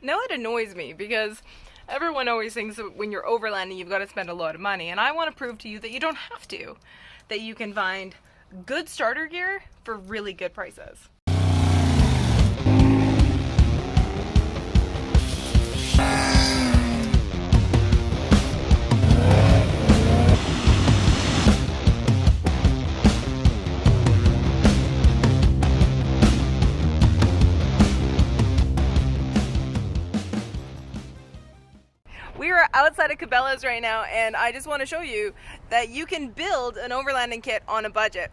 Now it annoys me because everyone always thinks that when you're overlanding, you've got to spend a lot of money. And I want to prove to you that you don't have to. That you can find good starter gear for really good prices. We are outside of Cabelas right now, and I just want to show you that you can build an overlanding kit on a budget.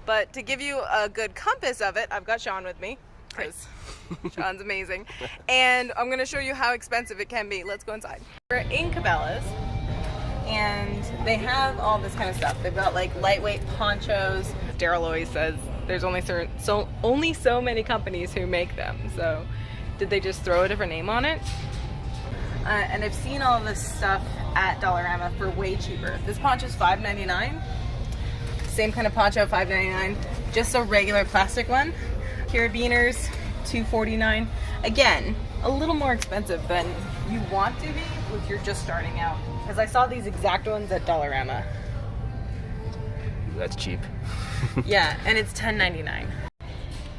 But to give you a good compass of it, I've got Sean with me, because Sean's amazing. And I'm going to show you how expensive it can be. Let's go inside. We're in Cabelas, and they have all this kind of stuff. They've got like lightweight ponchos. Daryl always says there's only so many companies who make them. So did they just throw a different name on it? And I've seen all this stuff at Dollarama for way cheaper. This poncho's $5.99. Same kind of poncho, $5.99. Just a regular plastic one. Carabiners, $2.49. Again, a little more expensive than you want to be if you're just starting out. Because I saw these exact ones at Dollarama. That's cheap. Yeah, and it's $10.99.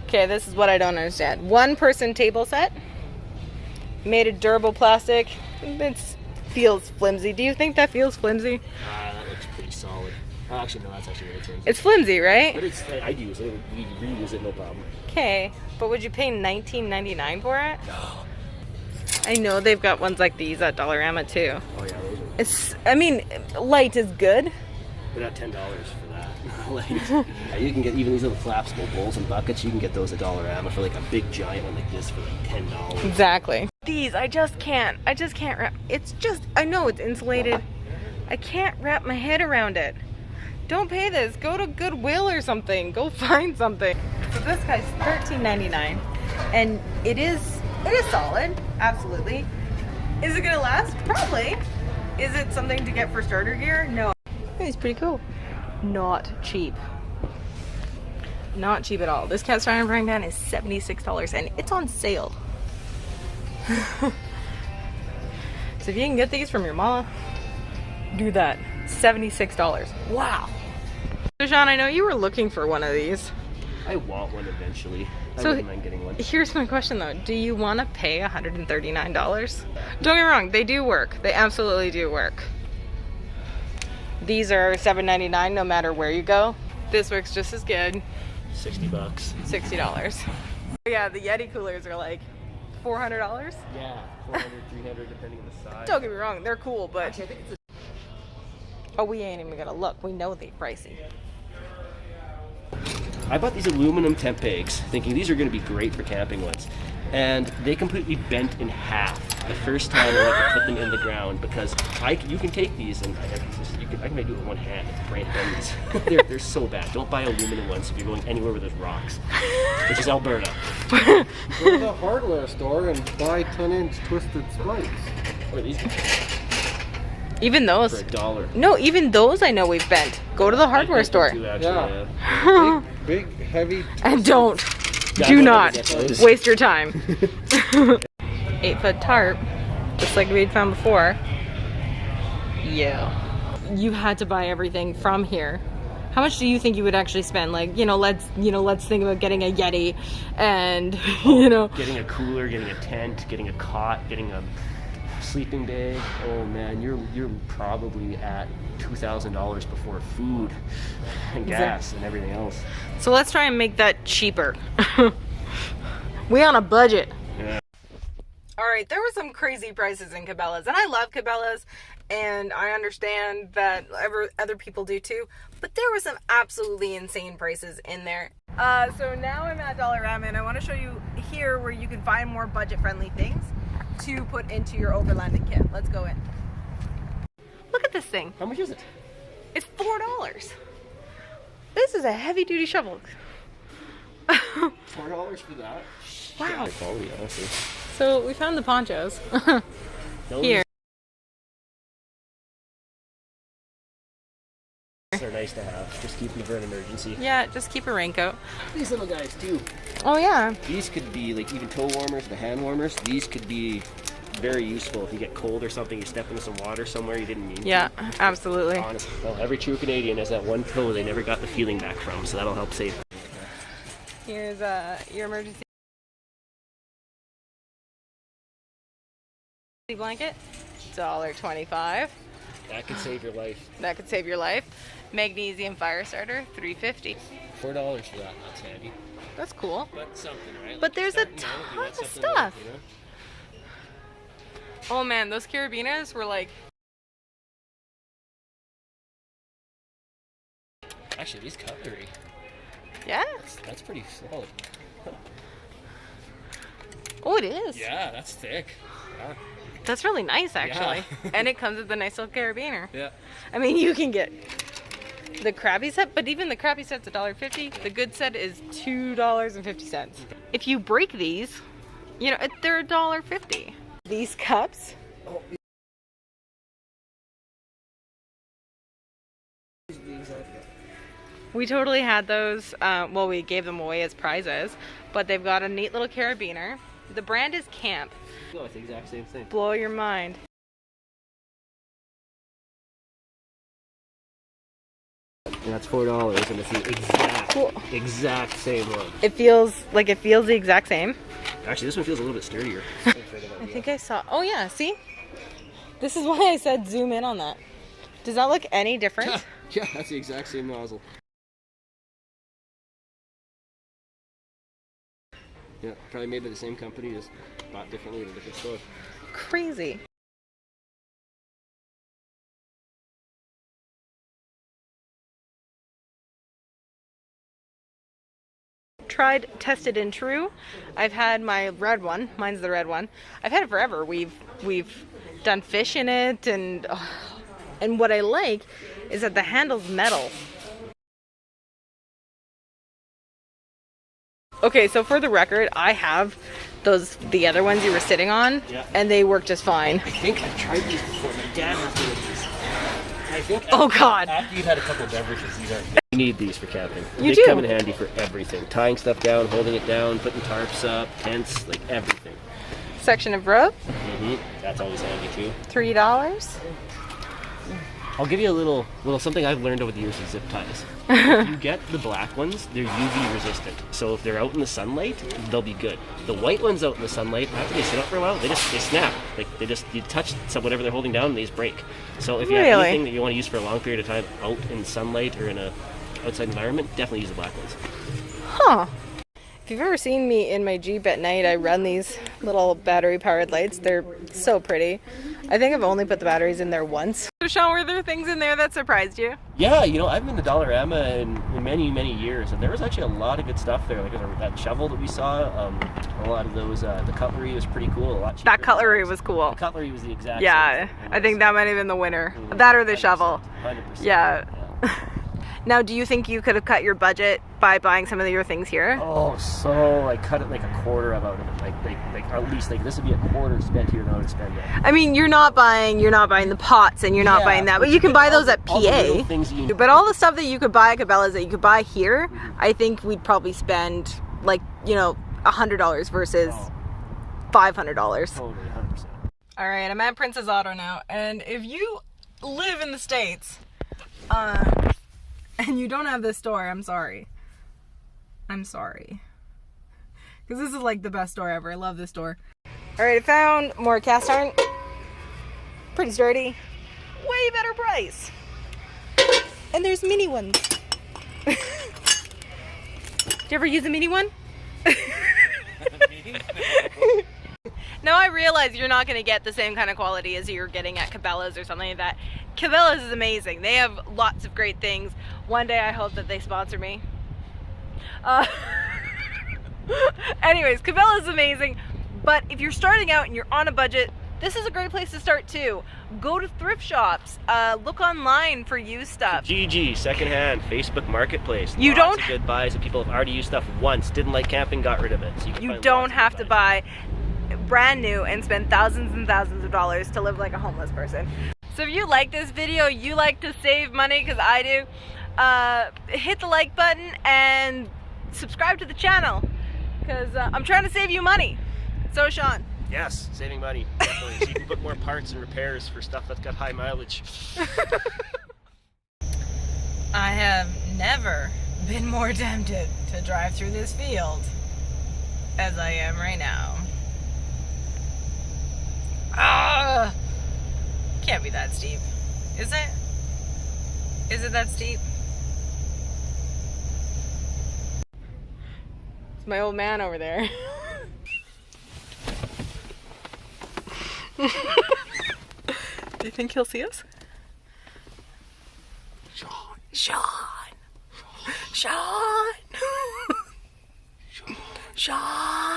Okay, this is what I don't understand. One person table set. Made of durable plastic. It feels flimsy. Do you think that feels flimsy? That looks pretty solid. Actually, no, that's actually really flimsy. It's flimsy, right? But I'd use it. We'd reuse it, no problem. Okay, but would you pay $19.99 for it? No. I know they've got ones like these at Dollarama too. Oh yeah, those are. I mean, light is good. But not $10 for that. Yeah, you can get even these little collapsible bowls and buckets. You can get those at Dollarama for like a big giant one like this for like $10. Exactly. These, I just can't wrap. It's just, I know it's insulated. I can't wrap my head around it. Don't pay this. Go to Goodwill or something. Go find something. So this guy's $13.99, and it is solid. Absolutely. Is it gonna last? Probably. Is it something to get for starter gear? No. It's pretty cool. Not cheap. Not cheap at all. This cast iron frying pan is $76 and it's on sale. So if you can get these from your mama, do that. $76. Wow. So Sean, I know you were looking for one of these. I want one eventually. I wouldn't mind getting one. Here's my question though. Do you want to pay $139? Don't get me wrong, they do work. They absolutely do work. These are $7.99 no matter where you go. This works just as good. $60. $60. Yeah, the Yeti coolers are like $400. Yeah, $400, $300 depending on the size. Don't get me wrong, they're cool, but actually, I think it's oh, we ain't even gonna look. We know they're pricey. I bought these aluminum temp pegs, thinking these are going to be great for camping ones, and they completely bent in half the first time I went to put them in the ground because you can take these and I can do it with one hand. They're so bad. Don't buy aluminum ones if you're going anywhere where there's rocks, which is Alberta. Go to the hardware store and buy 10-inch twisted spikes. Or these Even those? for $1. No, even those I know we've bent. Go to the hardware store. Too, actually, Yeah. Big, heavy. And don't. Yeah, Do don't not get those. waste your time. 8-foot tarp, just like we'd found before. Yeah. You had to buy everything from here. How much do you think you would actually spend? Like, let's think about getting a Yeti and, Getting a cooler, getting a tent, getting a cot, getting a sleeping bag. Oh man, you're probably at $2,000 before food and gas and everything else. So let's try and make that cheaper. We on a budget. Yeah. All right, there were some crazy prices in Cabelas, and I love Cabelas, and I understand that other people do too, but there were some absolutely insane prices in there. So now I'm at Dollarama, and I want to show you here where you can find more budget-friendly things to put into your Overlanding kit. Let's go in. Look at this thing. How much is it? It's $4. This is a heavy-duty shovel. $4 for that? Wow. High quality, honestly. So we found the ponchos. Those Here. are nice to have. Just keep them for an emergency. Yeah, just keep a raincoat. These little guys too. Oh yeah. These could be like even toe warmers, the hand warmers. These could be very useful if you get cold or something. You step into some water somewhere you didn't mean. Yeah, absolutely. Honestly, well, every true Canadian has that one toe they never got the feeling back from, so that'll help save them. Here's your emergency blanket. $1.25. That could save your life. That could save your life. Magnesium fire starter, $3.50. $4 for that. That's handy. That's cool. But something, right? But there's a You want ton of something stuff. like, you know? Oh man, those carabinas were like. Actually, these cutlery. Yeah. That's pretty solid. Oh, it is. Yeah, that's thick. Yeah. That's really nice, actually. Yeah. And it comes with a nice little carabiner. Yeah. I mean, you can get the crappy set, but even the crappy set's $1.50. The good set is $2.50. If you break these, you know, they're $1.50. These cups. Oh. We totally had those. Well, we gave them away as prizes, but they've got a neat little carabiner. The brand is Camp. No, it's the exact same thing. Blow your mind. And that's $4, and it's the exact same one. It feels the exact same. Actually, this one feels a little bit sturdier. I think I saw. Oh yeah, see? This is why I said zoom in on that. Does that look any different? Yeah, that's the exact same nozzle. Yeah, probably made by the same company, just bought differently at a different store. Crazy. Tried, tested, and true. I've had my red one. Mine's the red one. I've had it forever. We've done fish in it, and what I like is that the handle's metal. Okay, so for the record, I have the other ones you were sitting on, yeah, and they work just fine. I think I've tried these before. My dad has one of these. I think. Oh God! After you've had a couple of beverages, these are. You need these for camping. You they do. come in handy for everything. Tying stuff down, holding it down, putting tarps up, tents, like everything. Section of rope, That's always handy too. $3. I'll give you a little something I've learned over the years with zip ties. If you get the black ones, they're UV resistant. So if they're out in the sunlight, they'll be good. The white ones out in the sunlight, after they sit up for a while, they snap. Like you touch whatever they're holding down, and they just break. So if you have anything that you want to use for a long period of time out in sunlight or in a outside environment, definitely use the black ones. Huh. If you've ever seen me in my Jeep at night, I run these little battery-powered lights. They're so pretty. I think I've only put the batteries in there once. So Sean, were there things in there that surprised you? Yeah, I've been to Dollarama in many, many years, and there was actually a lot of good stuff there. Like that shovel that we saw, a lot of those, the cutlery was pretty cool. A lot cheaper. That cutlery was cool. The cutlery was the exact Yeah, same thing. I think that might have been the winner. That or the 100%, shovel. 100%. Yeah. Now, do you think you could have cut your budget by buying some of your things here? Oh, so I cut it like a quarter out of it. Like at least like this would be a quarter spent here, and I would spend it. I mean, you're not buying the pots, and you're not buying that, but you can buy those at all the little PA. things you need. But all the stuff that you could buy at Cabelas that you could buy here, I think we'd probably spend like $100 versus $500. Totally, 100%. All right, I'm at Princess Auto now, and if you live in the States, and you don't have this store, I'm sorry. I'm sorry. Because this is like the best store ever. I love this store. All right, I found more cast iron. Pretty sturdy. Way better price. And there's mini ones. Do you ever use a mini one? Now I realize you're not going to get the same kind of quality as you're getting at Cabelas or something like that. Cabelas is amazing. They have lots of great things. One day I hope that they sponsor me. Anyways, Cabelas is amazing. But if you're starting out and you're on a budget, this is a great place to start too. Go to thrift shops. Look online for used stuff. GG, secondhand, Facebook Marketplace. You Lots don't of good buys, and people have already used stuff once, didn't like camping, got rid of it. So you don't have to buy brand new and spend thousands and thousands of dollars to live like a homeless person. So if you like this video, you like to save money, because I do, hit the like button and subscribe to the channel, because I'm trying to save you money. So is Sean. Yes, saving money, definitely. So you can put more parts and repairs for stuff that's got high mileage. I have never been more tempted to drive through this field as I am right now. Ah! Can't be that steep. Is it? Is it that steep? It's my old man over there. Do you think he'll see us? Sean! Sean! Sean! Sean!